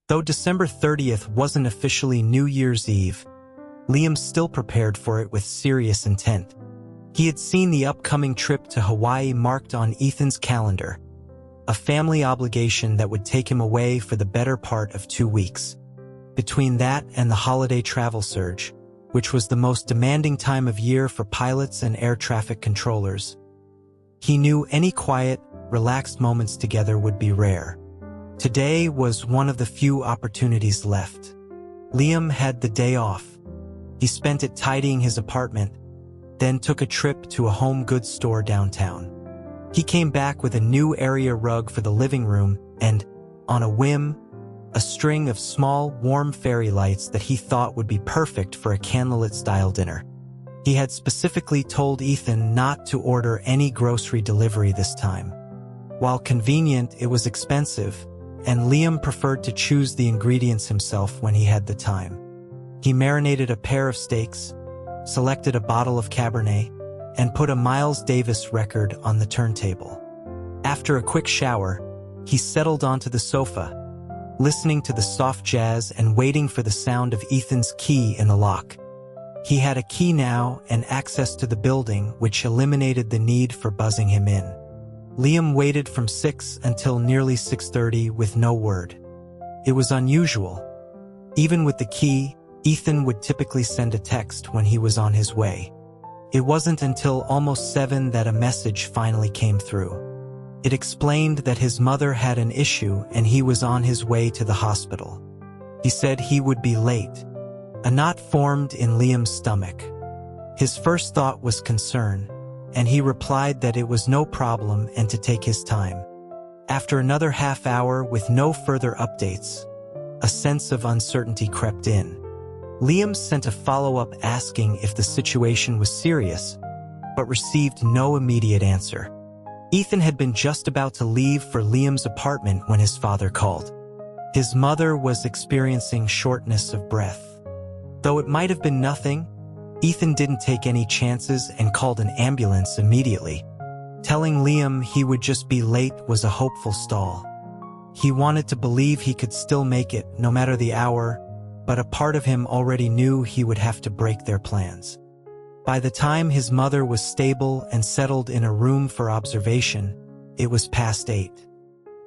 Though December 30th wasn't officially New Year's Eve, Liam still prepared for it with serious intent. He had seen the upcoming trip to Hawaii marked on Ethan's calendar, a family obligation that would take him away for the better part of 2 weeks. Between that and the holiday travel surge, which was the most demanding time of year for pilots and air traffic controllers, he knew any quiet, relaxed moments together would be rare. Today was one of the few opportunities left. Liam had the day off. He spent it tidying his apartment, then took a trip to a home goods store downtown. He came back with a new area rug for the living room and, on a whim, a string of small, warm fairy lights that he thought would be perfect for a candlelit-style dinner. He had specifically told Ethan not to order any grocery delivery this time. While convenient, it was expensive, and Liam preferred to choose the ingredients himself when he had the time. He marinated a pair of steaks, selected a bottle of Cabernet, and put a Miles Davis record on the turntable. After a quick shower, he settled onto the sofa, listening to the soft jazz and waiting for the sound of Ethan's key in the lock. He had a key now and access to the building, which eliminated the need for buzzing him in. Liam waited from 6 until nearly 6:30 with no word. It was unusual. Even with the key, Ethan would typically send a text when he was on his way. It wasn't until almost 7 that a message finally came through. It explained that his mother had an issue and he was on his way to the hospital. He said he would be late. A knot formed in Liam's stomach. His first thought was concern, and he replied that it was no problem and to take his time. After another half hour with no further updates, a sense of uncertainty crept in. Liam sent a follow-up asking if the situation was serious, but received no immediate answer. Ethan had been just about to leave for Liam's apartment when his father called. His mother was experiencing shortness of breath. Though it might have been nothing, Ethan didn't take any chances and called an ambulance immediately. Telling Liam he would just be late was a hopeful stall. He wanted to believe he could still make it, no matter the hour, but a part of him already knew he would have to break their plans. By the time his mother was stable and settled in a room for observation, it was past 8.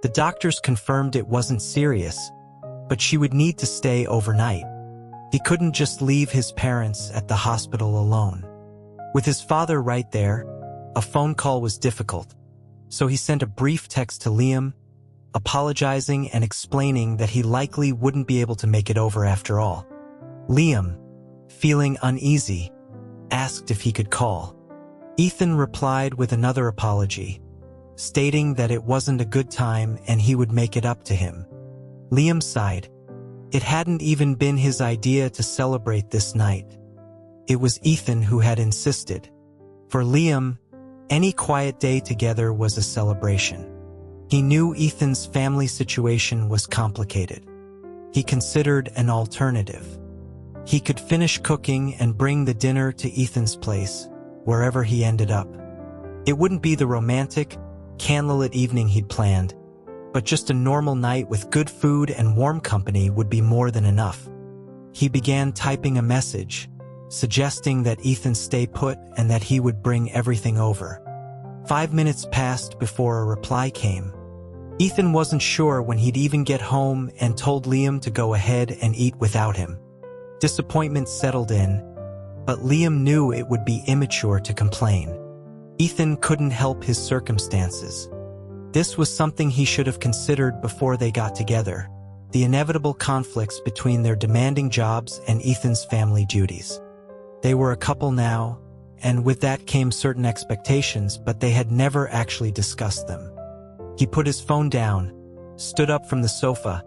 The doctors confirmed it wasn't serious, but she would need to stay overnight. He couldn't just leave his parents at the hospital alone. With his father right there, a phone call was difficult, so he sent a brief text to Liam, apologizing and explaining that he likely wouldn't be able to make it over after all. Liam, feeling uneasy, asked if he could call. Ethan replied with another apology, stating that it wasn't a good time and he would make it up to him. Liam sighed. It hadn't even been his idea to celebrate this night. It was Ethan who had insisted. For Liam, any quiet day together was a celebration. He knew Ethan's family situation was complicated. He considered an alternative. He could finish cooking and bring the dinner to Ethan's place, wherever he ended up. It wouldn't be the romantic, candlelit evening he'd planned, but just a normal night with good food and warm company would be more than enough. He began typing a message, suggesting that Ethan stay put and that he would bring everything over. 5 minutes passed before a reply came. Ethan wasn't sure when he'd even get home and told Liam to go ahead and eat without him. Disappointment settled in, but Liam knew it would be immature to complain. Ethan couldn't help his circumstances. This was something he should have considered before they got together, the inevitable conflicts between their demanding jobs and Ethan's family duties. They were a couple now, and with that came certain expectations, but they had never actually discussed them. He put his phone down, stood up from the sofa,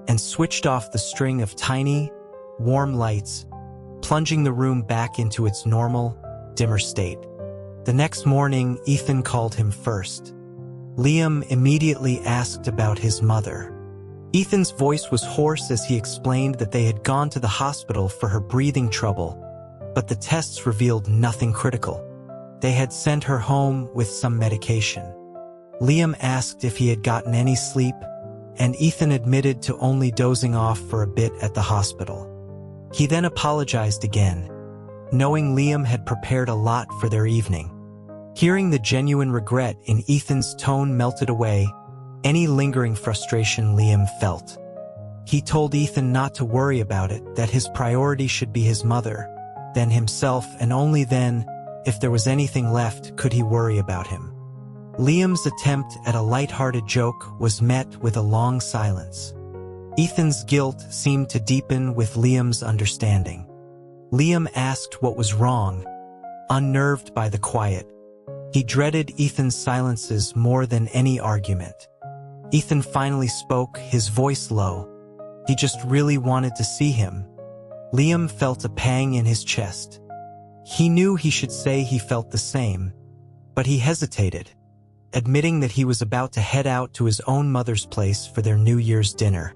and switched off the string of tiny, warm lights, plunging the room back into its normal, dimmer state. The next morning, Ethan called him first. Liam immediately asked about his mother. Ethan's voice was hoarse as he explained that they had gone to the hospital for her breathing trouble, but the tests revealed nothing critical. They had sent her home with some medication. Liam asked if he had gotten any sleep, and Ethan admitted to only dozing off for a bit at the hospital. He then apologized again, knowing Liam had prepared a lot for their evening. Hearing the genuine regret in Ethan's tone melted away any lingering frustration Liam felt. He told Ethan not to worry about it, that his priority should be his mother, then himself, and only then, if there was anything left, could he worry about him. Liam's attempt at a light-hearted joke was met with a long silence. Ethan's guilt seemed to deepen with Liam's understanding. Liam asked what was wrong, unnerved by the quiet. He dreaded Ethan's silences more than any argument. Ethan finally spoke, his voice low. He just really wanted to see him. Liam felt a pang in his chest. He knew he should say he felt the same, but he hesitated, admitting that he was about to head out to his own mother's place for their New Year's dinner.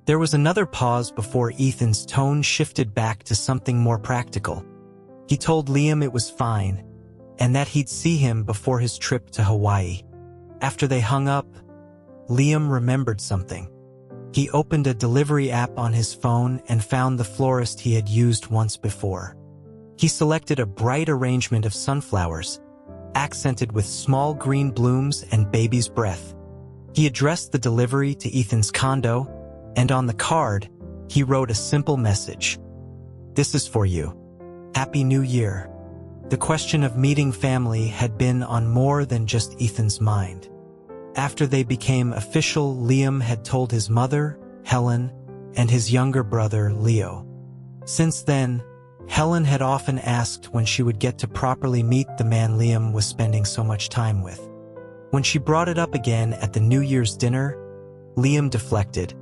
There was another pause before Ethan's tone shifted back to something more practical. He told Liam it was fine, and that he'd see him before his trip to Hawaii. After they hung up, Liam remembered something. He opened a delivery app on his phone and found the florist he had used once before. He selected a bright arrangement of sunflowers, accented with small green blooms and baby's breath. He addressed the delivery to Ethan's condo, and on the card, he wrote a simple message. "This is for you. Happy New Year." The question of meeting family had been on more than just Ethan's mind. After they became official, Liam had told his mother, Helen, and his younger brother, Leo. Since then, Helen had often asked when she would get to properly meet the man Liam was spending so much time with. When she brought it up again at the New Year's dinner, Liam deflected,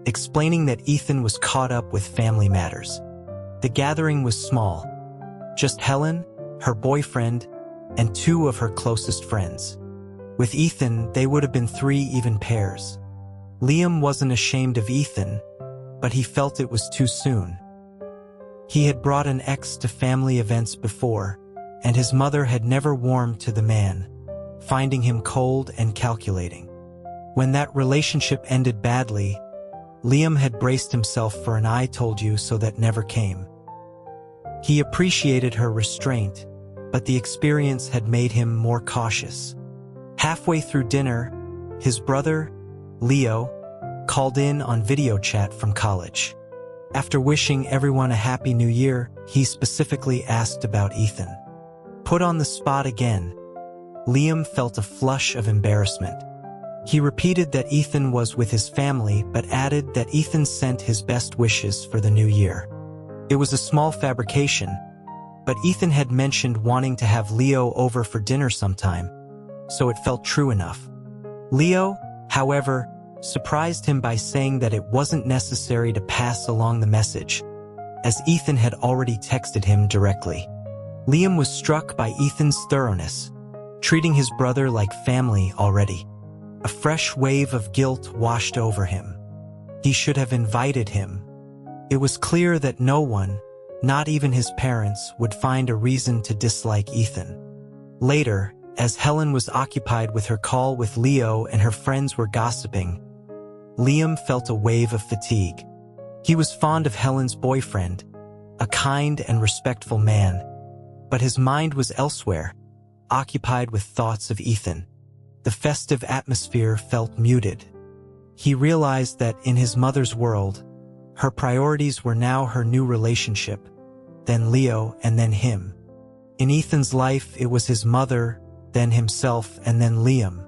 explaining that Ethan was caught up with family matters. The gathering was small, just Helen, her boyfriend, and two of her closest friends. With Ethan, they would have been 3 even pairs. Liam wasn't ashamed of Ethan, but he felt it was too soon. He had brought an ex to family events before, and his mother had never warmed to the man, finding him cold and calculating. When that relationship ended badly, Liam had braced himself for an "I told you so" that never came. He appreciated her restraint, but the experience had made him more cautious. Halfway through dinner, his brother, Leo, called in on video chat from college. After wishing everyone a Happy New Year, he specifically asked about Ethan. Put on the spot again, Liam felt a flush of embarrassment. He repeated that Ethan was with his family, but added that Ethan sent his best wishes for the new year. It was a small fabrication, but Ethan had mentioned wanting to have Leo over for dinner sometime, so it felt true enough. Leo, however, surprised him by saying that it wasn't necessary to pass along the message, as Ethan had already texted him directly. Liam was struck by Ethan's thoroughness, treating his brother like family already. A fresh wave of guilt washed over him. He should have invited him. It was clear that no one, not even his parents, would find a reason to dislike Ethan. Later, as Helen was occupied with her call with Leo and her friends were gossiping, Liam felt a wave of fatigue. He was fond of Helen's boyfriend, a kind and respectful man, but his mind was elsewhere, occupied with thoughts of Ethan. The festive atmosphere felt muted. He realized that in his mother's world, her priorities were now her new relationship, then Leo, and then him. In Ethan's life, it was his mother, then himself, and then Liam.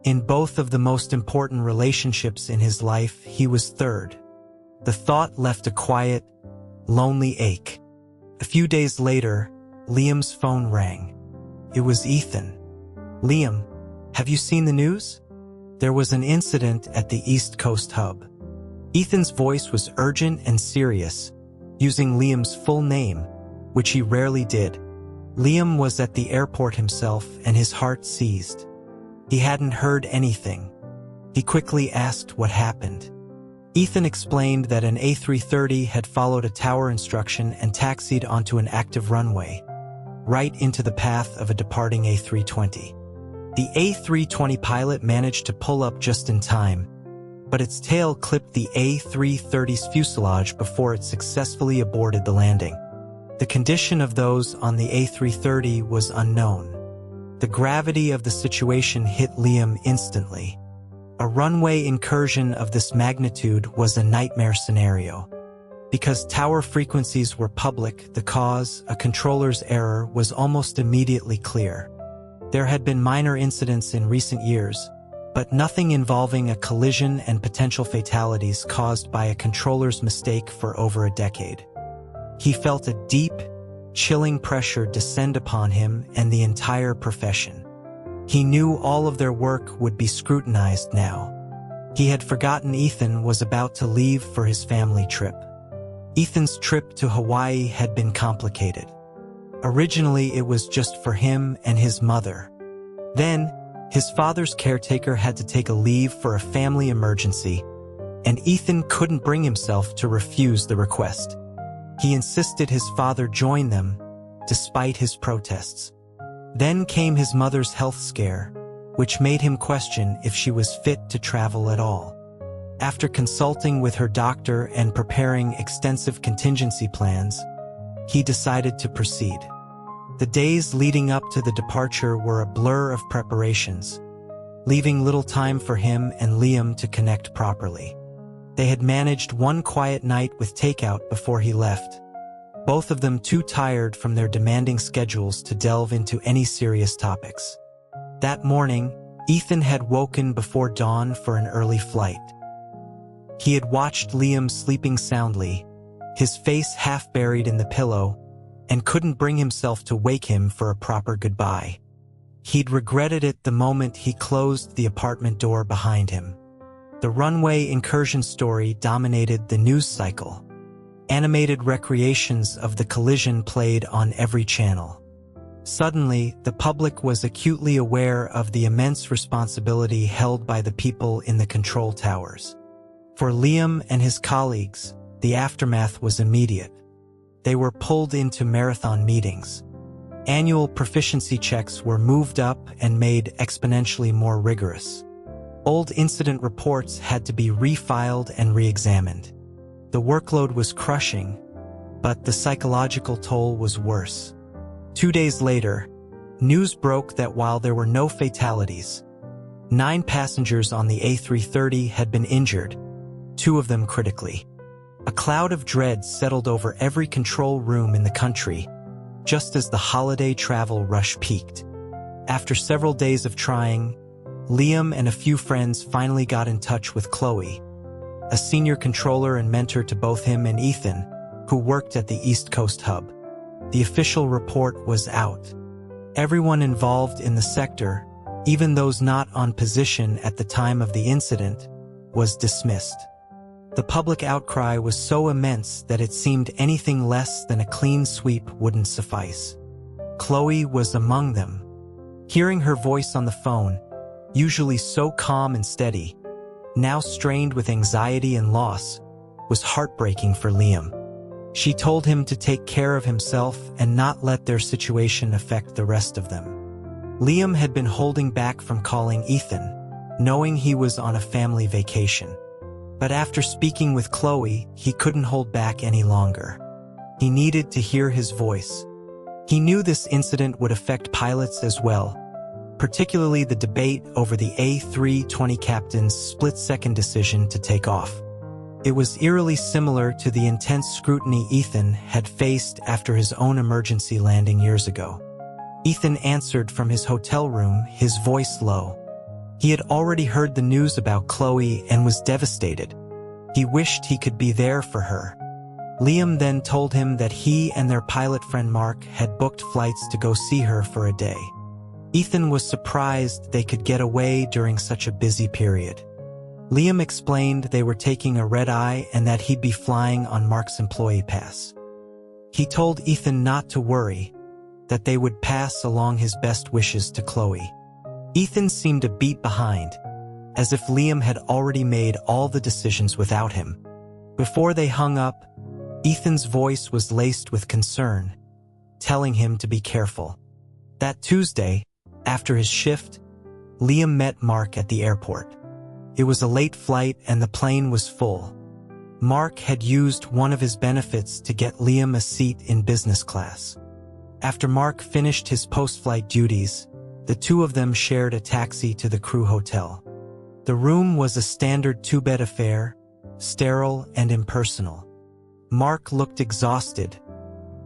In both of the most important relationships in his life, he was third. The thought left a quiet, lonely ache. A few days later, Liam's phone rang. It was Ethan. "Liam, have you seen the news? There was an incident at the East Coast hub." Ethan's voice was urgent and serious, using Liam's full name, which he rarely did. Liam was at the airport himself, and his heart seized. He hadn't heard anything. He quickly asked what happened. Ethan explained that an A330 had followed a tower instruction and taxied onto an active runway, right into the path of a departing A320. The A320 pilot managed to pull up just in time, but its tail clipped the A330's fuselage before it successfully aborted the landing. The condition of those on the A330 was unknown. The gravity of the situation hit Liam instantly. A runway incursion of this magnitude was a nightmare scenario. Because tower frequencies were public, the cause, a controller's error, was almost immediately clear. There had been minor incidents in recent years, but nothing involving a collision and potential fatalities caused by a controller's mistake for over a decade. He felt a deep, chilling pressure descend upon him and the entire profession. He knew all of their work would be scrutinized now. He had forgotten Ethan was about to leave for his family trip. Ethan's trip to Hawaii had been complicated. Originally, it was just for him and his mother. Then, his father's caretaker had to take a leave for a family emergency, and Ethan couldn't bring himself to refuse the request. He insisted his father join them, despite his protests. Then came his mother's health scare, which made him question if she was fit to travel at all. After consulting with her doctor and preparing extensive contingency plans, he decided to proceed. The days leading up to the departure were a blur of preparations, leaving little time for him and Liam to connect properly. They had managed one quiet night with takeout before he left, both of them too tired from their demanding schedules to delve into any serious topics. That morning, Ethan had woken before dawn for an early flight. He had watched Liam sleeping soundly, his face half buried in the pillow, and couldn't bring himself to wake him for a proper goodbye. He'd regretted it the moment he closed the apartment door behind him. The runway incursion story dominated the news cycle. Animated recreations of the collision played on every channel. Suddenly, the public was acutely aware of the immense responsibility held by the people in the control towers. For Liam and his colleagues, the aftermath was immediate. They were pulled into marathon meetings. Annual proficiency checks were moved up and made exponentially more rigorous. Old incident reports had to be refiled and re-examined. The workload was crushing, but the psychological toll was worse. 2 days later, news broke that while there were no fatalities, 9 passengers on the A330 had been injured, 2 of them critically. A cloud of dread settled over every control room in the country, just as the holiday travel rush peaked. After several days of trying, Liam and a few friends finally got in touch with Chloe, a senior controller and mentor to both him and Ethan, who worked at the East Coast hub. The official report was out. Everyone involved in the sector, even those not on position at the time of the incident, was dismissed. The public outcry was so immense that it seemed anything less than a clean sweep wouldn't suffice. Chloe was among them. Hearing her voice on the phone, usually so calm and steady, now strained with anxiety and loss, was heartbreaking for Liam. She told him to take care of himself and not let their situation affect the rest of them. Liam had been holding back from calling Ethan, knowing he was on a family vacation. But after speaking with Chloe, he couldn't hold back any longer. He needed to hear his voice. He knew this incident would affect pilots as well, particularly the debate over the A320 captain's split-second decision to take off. It was eerily similar to the intense scrutiny Ethan had faced after his own emergency landing years ago. Ethan answered from his hotel room, his voice low. He had already heard the news about Chloe and was devastated. He wished he could be there for her. Liam then told him that he and their pilot friend Mark had booked flights to go see her for a day. Ethan was surprised they could get away during such a busy period. Liam explained they were taking a red-eye and that he'd be flying on Mark's employee pass. He told Ethan not to worry, that they would pass along his best wishes to Chloe. Ethan seemed a beat behind, as if Liam had already made all the decisions without him. Before they hung up, Ethan's voice was laced with concern, telling him to be careful. That Tuesday, after his shift, Liam met Mark at the airport. It was a late flight and the plane was full. Mark had used one of his benefits to get Liam a seat in business class. After Mark finished his post-flight duties, the two of them shared a taxi to the crew hotel. The room was a standard two-bed affair, sterile and impersonal. Mark looked exhausted,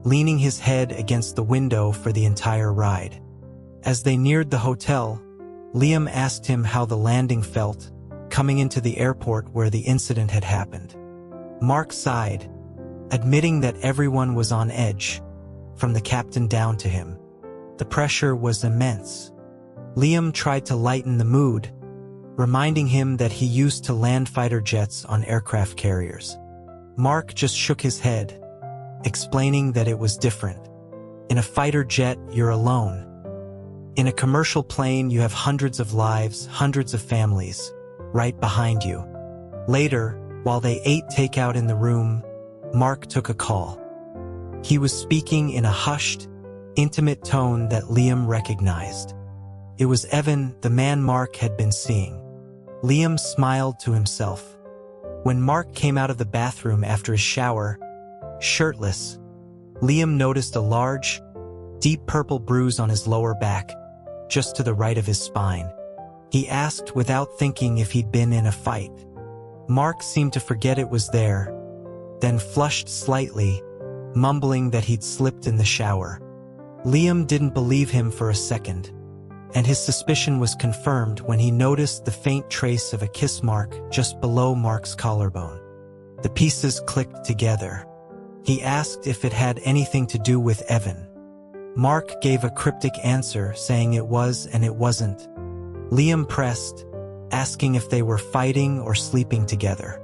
leaning his head against the window for the entire ride. As they neared the hotel, Liam asked him how the landing felt, coming into the airport where the incident had happened. Mark sighed, admitting that everyone was on edge, from the captain down to him. The pressure was immense. Liam tried to lighten the mood, reminding him that he used to land fighter jets on aircraft carriers. Mark just shook his head, explaining that it was different. In a fighter jet, you're alone. In a commercial plane, you have hundreds of lives, hundreds of families, right behind you. Later, while they ate takeout in the room, Mark took a call. He was speaking in a hushed, intimate tone that Liam recognized. It was Evan, the man Mark had been seeing. Liam smiled to himself. When Mark came out of the bathroom after his shower, shirtless, Liam noticed a large, deep purple bruise on his lower back, just to the right of his spine. He asked without thinking if he'd been in a fight. Mark seemed to forget it was there, then flushed slightly, mumbling that he'd slipped in the shower. Liam didn't believe him for a second, and his suspicion was confirmed when he noticed the faint trace of a kiss mark just below Mark's collarbone. The pieces clicked together. He asked if it had anything to do with Evan. Mark gave a cryptic answer, saying it was and it wasn't. Liam pressed, asking if they were fighting or sleeping together.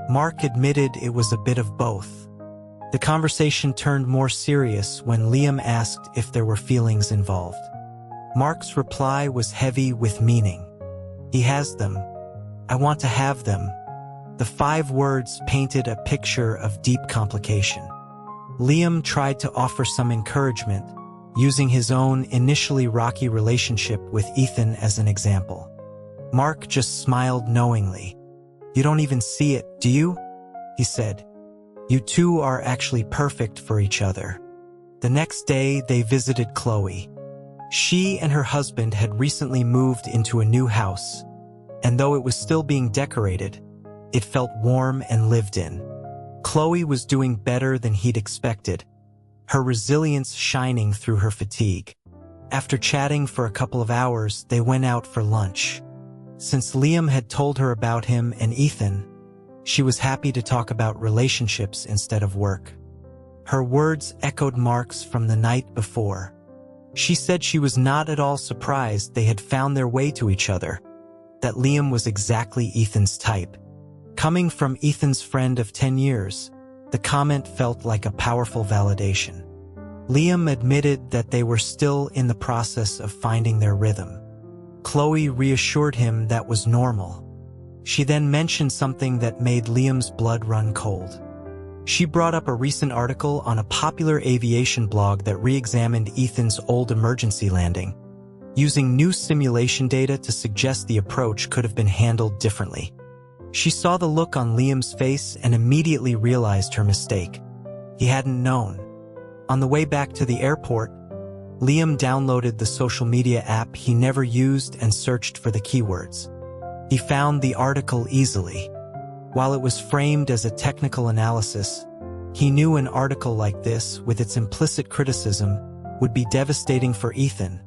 Mark admitted it was a bit of both. The conversation turned more serious when Liam asked if there were feelings involved. Mark's reply was heavy with meaning. He has them. I want to have them. The 5 words painted a picture of deep complication. Liam tried to offer some encouragement, using his own initially rocky relationship with Ethan as an example. Mark just smiled knowingly. You don't even see it, do you? He said. You two are actually perfect for each other. The next day, they visited Chloe. She and her husband had recently moved into a new house, and though it was still being decorated, it felt warm and lived in. Chloe was doing better than he'd expected, her resilience shining through her fatigue. After chatting for a couple of hours, they went out for lunch. Since Liam had told her about him and Ethan, she was happy to talk about relationships instead of work. Her words echoed Mark's from the night before. She said she was not at all surprised they had found their way to each other, that Liam was exactly Ethan's type. Coming from Ethan's friend of 10 years, the comment felt like a powerful validation. Liam admitted that they were still in the process of finding their rhythm. Chloe reassured him that was normal. She then mentioned something that made Liam's blood run cold. She brought up a recent article on a popular aviation blog that re-examined Ethan's old emergency landing, using new simulation data to suggest the approach could have been handled differently. She saw the look on Liam's face and immediately realized her mistake. He hadn't known. On the way back to the airport, Liam downloaded the social media app he never used and searched for the keywords. He found the article easily. While it was framed as a technical analysis, he knew an article like this, with its implicit criticism, would be devastating for Ethan,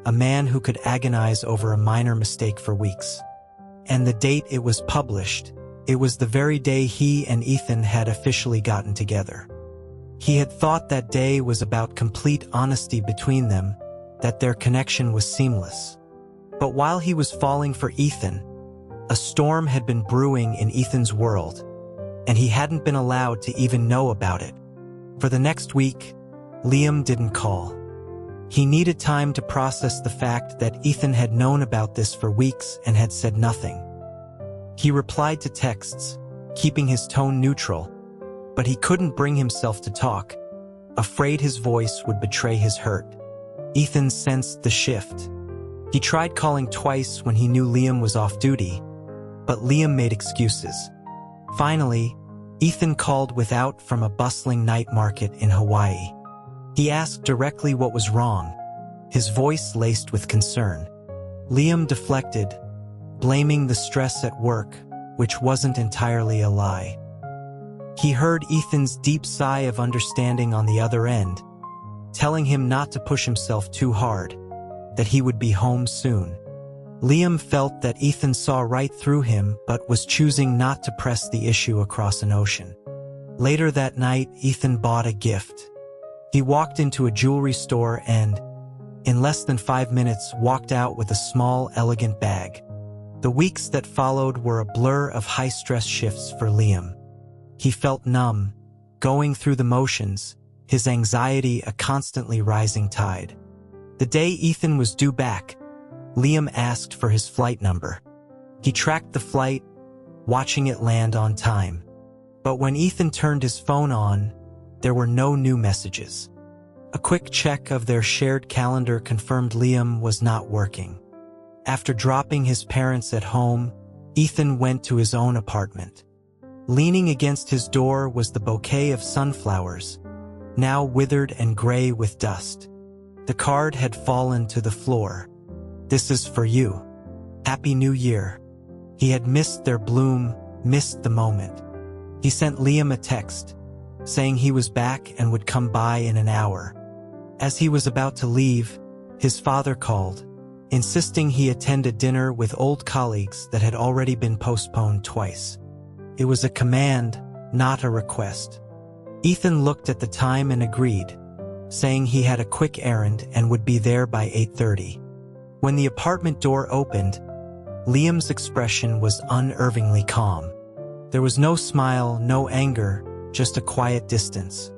a man who could agonize over a minor mistake for weeks. And the date it was published, it was the very day he and Ethan had officially gotten together. He had thought that day was about complete honesty between them, that their connection was seamless. But while he was falling for Ethan, a storm had been brewing in Ethan's world, and he hadn't been allowed to even know about it. For the next week, Liam didn't call. He needed time to process the fact that Ethan had known about this for weeks and had said nothing. He replied to texts, keeping his tone neutral, but he couldn't bring himself to talk, afraid his voice would betray his hurt. Ethan sensed the shift. He tried calling twice when he knew Liam was off duty, but Liam made excuses. Finally, Ethan called without from a bustling night market in Hawaii. He asked directly what was wrong, his voice laced with concern. Liam deflected, blaming the stress at work, which wasn't entirely a lie. He heard Ethan's deep sigh of understanding on the other end, telling him not to push himself too hard, that he would be home soon. Liam felt that Ethan saw right through him but was choosing not to press the issue across an ocean. Later that night, Ethan bought a gift. He walked into a jewelry store and, in less than 5 minutes, walked out with a small, elegant bag. The weeks that followed were a blur of high-stress shifts for Liam. He felt numb, going through the motions, his anxiety a constantly rising tide. The day Ethan was due back, Liam asked for his flight number. He tracked the flight, watching it land on time. But when Ethan turned his phone on, there were no new messages. A quick check of their shared calendar confirmed Liam was not working. After dropping his parents at home, Ethan went to his own apartment. Leaning against his door was the bouquet of sunflowers, now withered and gray with dust. The card had fallen to the floor. "This is for you. Happy New Year." He had missed their bloom, missed the moment. He sent Liam a text, saying he was back and would come by in an hour. As he was about to leave, his father called, insisting he attend a dinner with old colleagues that had already been postponed twice. It was a command, not a request. Ethan looked at the time and agreed, saying he had a quick errand and would be there by 8:30. When the apartment door opened, Liam's expression was unnervingly calm. There was no smile, no anger, just a quiet distance.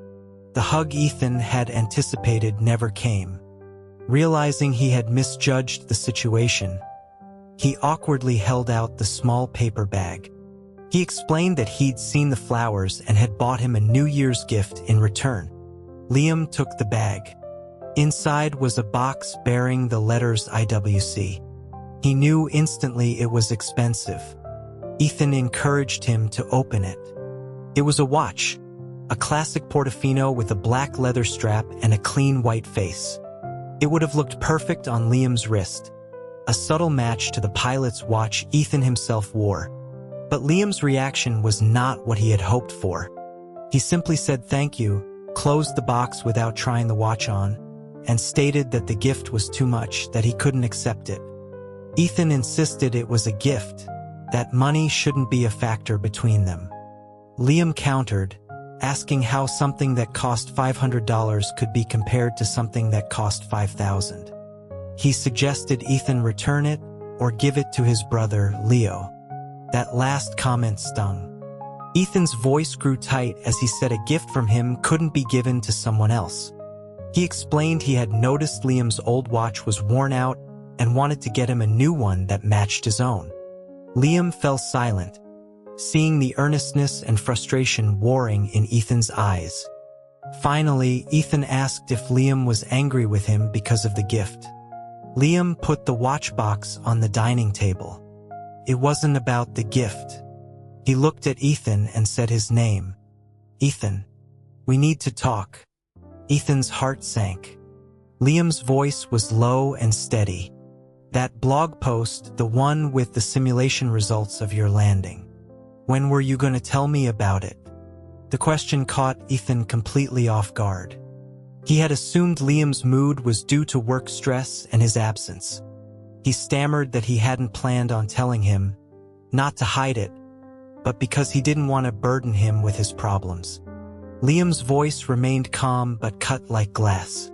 The hug Ethan had anticipated never came. Realizing he had misjudged the situation, he awkwardly held out the small paper bag. He explained that he'd seen the flowers and had bought him a New Year's gift in return. Liam took the bag. Inside was a box bearing the letters IWC. He knew instantly it was expensive. Ethan encouraged him to open it. It was a watch, a classic Portofino with a black leather strap and a clean white face. It would have looked perfect on Liam's wrist, a subtle match to the pilot's watch Ethan himself wore. But Liam's reaction was not what he had hoped for. He simply said thank you, closed the box without trying the watch on, and stated that the gift was too much, that he couldn't accept it. Ethan insisted it was a gift, that money shouldn't be a factor between them. Liam countered, asking how something that cost $500 could be compared to something that cost $5,000. He suggested Ethan return it or give it to his brother, Leo. That last comment stung. Ethan's voice grew tight as he said a gift from him couldn't be given to someone else. He explained he had noticed Liam's old watch was worn out and wanted to get him a new one that matched his own. Liam fell silent, seeing the earnestness and frustration warring in Ethan's eyes. Finally, Ethan asked if Liam was angry with him because of the gift. Liam put the watch box on the dining table. It wasn't about the gift. He looked at Ethan and said his name. "Ethan, we need to talk." Ethan's heart sank. Liam's voice was low and steady. "That blog post, the one with the simulation results of your landing. When were you going to tell me about it?" The question caught Ethan completely off guard. He had assumed Liam's mood was due to work stress and his absence. He stammered that he hadn't planned on telling him, not to hide it, but because he didn't want to burden him with his problems. Liam's voice remained calm but cut like glass.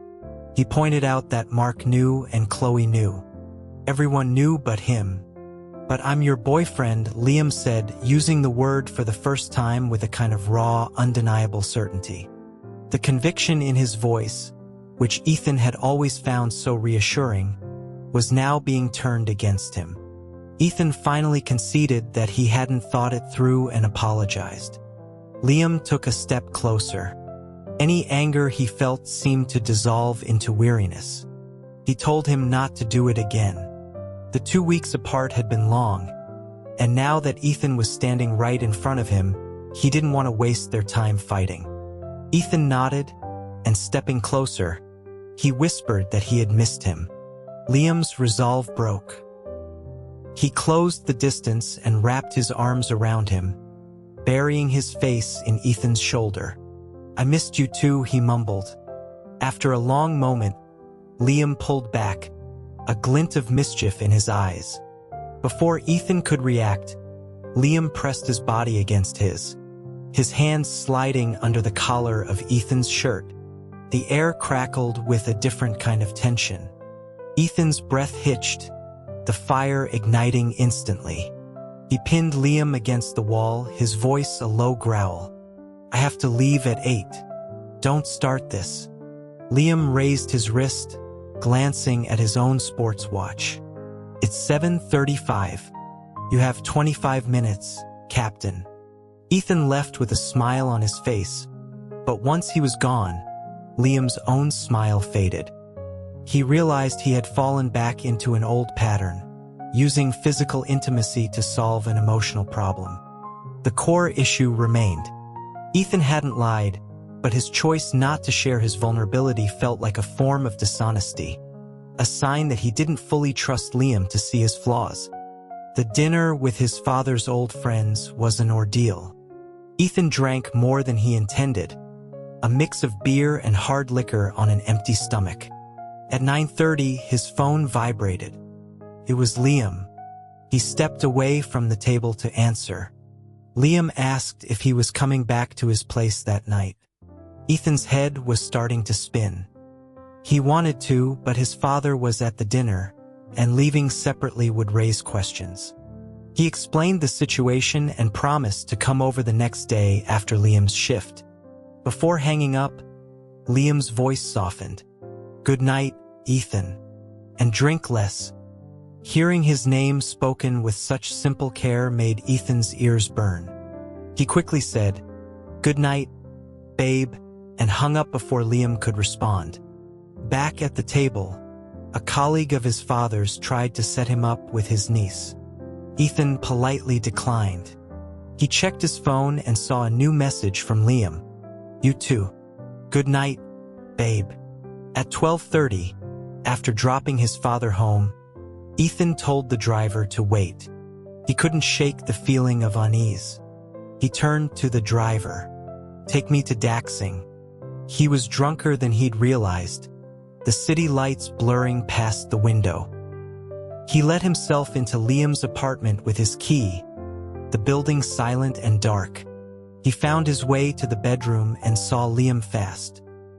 He pointed out that Mark knew and Chloe knew. Everyone knew but him. "But I'm your boyfriend," Liam said, using the word for the first time with a kind of raw, undeniable certainty. The conviction in his voice, which Ethan had always found so reassuring, was now being turned against him. Ethan finally conceded that he hadn't thought it through and apologized. Liam took a step closer. Any anger he felt seemed to dissolve into weariness. He told him not to do it again. The 2 weeks apart had been long, And now that Ethan was standing right in front of him, he didn't want to waste their time fighting. Ethan nodded, and stepping closer, he whispered that he had missed him. Liam's resolve broke. He closed the distance and wrapped his arms around him, burying his face in Ethan's shoulder. "I missed you too," he mumbled. After a long moment, Liam pulled back, a glint of mischief in his eyes. Before Ethan could react, Liam pressed his body against his hands sliding under the collar of Ethan's shirt. The air crackled with a different kind of tension. Ethan's breath hitched, the fire igniting instantly. He pinned Liam against the wall, his voice a low growl. "I have to leave at 8. Don't start this." Liam raised his wrist, glancing at his own sports watch. "It's 7:35. You have 25 minutes, Captain." Ethan left with a smile on his face, but once he was gone, Liam's own smile faded. He realized he had fallen back into an old pattern, using physical intimacy to solve an emotional problem. The core issue remained. Ethan hadn't lied, but his choice not to share his vulnerability felt like a form of dishonesty, a sign that he didn't fully trust Liam to see his flaws. The dinner with his father's old friends was an ordeal. Ethan drank more than he intended, a mix of beer and hard liquor on an empty stomach. At 9:30, his phone vibrated. It was Liam. He stepped away from the table to answer. Liam asked if he was coming back to his place that night. Ethan's head was starting to spin. He wanted to, but his father was at the dinner, and leaving separately would raise questions. He explained the situation and promised to come over the next day after Liam's shift. Before hanging up, Liam's voice softened. "Good night, Ethan. And drink less." Hearing his name spoken with such simple care made Ethan's ears burn. He quickly said, "Good night, babe," and hung up before Liam could respond. Back at the table, a colleague of his father's tried to set him up with his niece. Ethan politely declined. He checked his phone and saw a new message from Liam. "You too. Good night, babe." At 12:30, after dropping his father home, Ethan told the driver to wait. He couldn't shake the feeling of unease. He turned to the driver. "Take me to Daxing." He was drunker than he'd realized, the city lights blurring past the window. He let himself into Liam's apartment with his key, the building silent and dark. He found his way to the bedroom and saw Liam fast